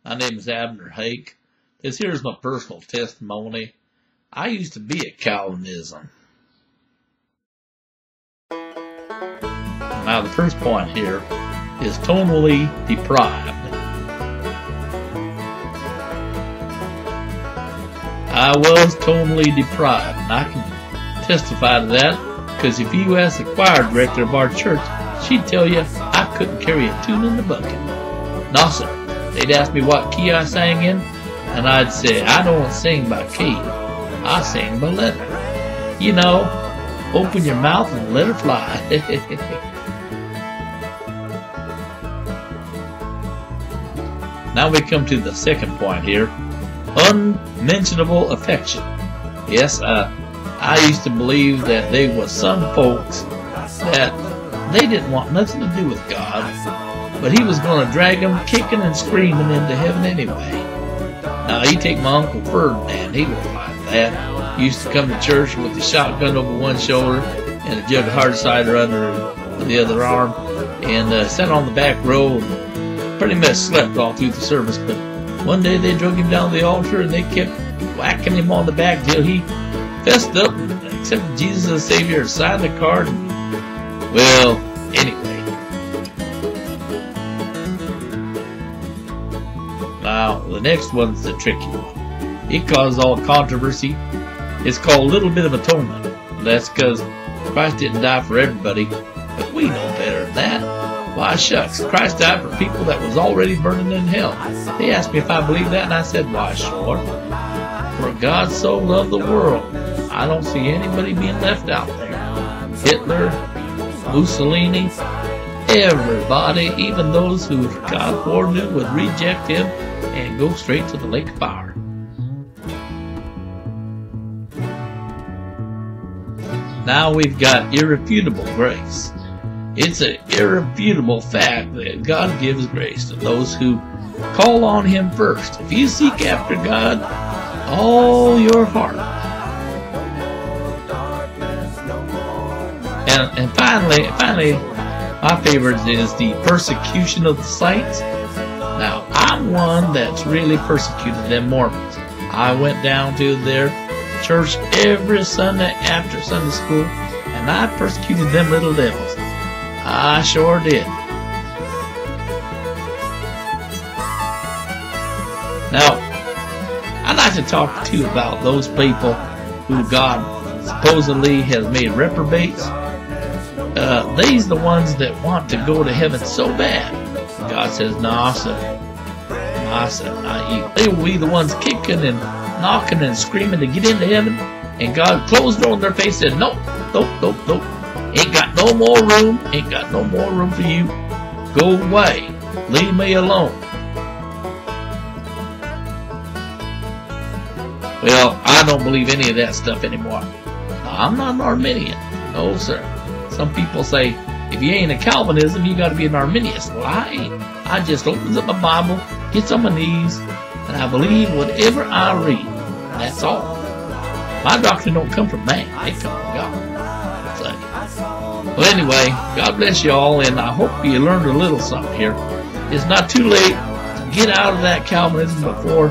My name is Abner Hake. This here's my personal testimony. I used to be at Calvinism. Now the first point here is tonally deprived. I was tonally deprived, and I can testify to that because if you ask the choir director of our church, she'd tell you I couldn't carry a tune in the bucket. No, sir. They'd ask me what key I sang in, and I'd say, I don't sing by key. I sing by letter. You know, open your mouth and let her fly. Now we come to the second point here. Unmentionable affection. Yes, I used to believe that there was some folks that they didn't want nothing to do with God, but he was going to drag them kicking and screaming into heaven anyway. Now, you take my Uncle Ferdinand, he was like that. He used to come to church with the shotgun over one shoulder and a jug of hard cider under the other arm, and sat on the back row and pretty much slept all through the service. But one day they drug him down the altar and they kept whacking him on the back till he fessed up and accepted Jesus as Savior and signed the card. Well, anyway. Now, the next one's the tricky one. It caused all controversy. It's called a little bit of atonement. That's because Christ didn't die for everybody, but we know better than that. Why, shucks, Christ died for people that was already burning in hell. They asked me if I believe that, and I said, why, sure. For God so loved the world, I don't see anybody being left out there. Hitler, Mussolini, everybody, even those who God foreknew would reject him and go straight to the lake of fire. Now we've got irrefutable grace. It's an irrefutable fact that God gives grace to those who call on him first. If you seek after God all your heart. And finally, my favorite is the persecution of the saints. Now, I'm one that's really persecuted them Mormons. I went down to their church every Sunday after Sunday school, and I persecuted them little devils. I sure did. Now, I'd like to talk to you about those people who God supposedly has made reprobates. These the ones that want to go to heaven so bad. God says, nah, son. Nah, son, not you. They will be the ones kicking and knocking and screaming to get into heaven. And God closed the door in their face and said, nope, nope, nope, nope. Ain't got no more room. Ain't got no more room for you. Go away. Leave me alone. Well, I don't believe any of that stuff anymore. I'm not an Arminian. No, sir. Some people say, if you ain't a Calvinism, you got to be an Arminian. Well, I ain't. I just opens up my Bible, gets on my knees, and I believe whatever I read. That's all. My doctrine don't come from man. It come from God. So, well, anyway, God bless you all, and I hope you learned a little something here. It's not too late to get out of that Calvinism before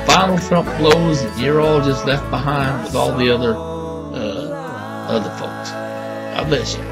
final trump blows and you're all just left behind with all the other folks. God bless you.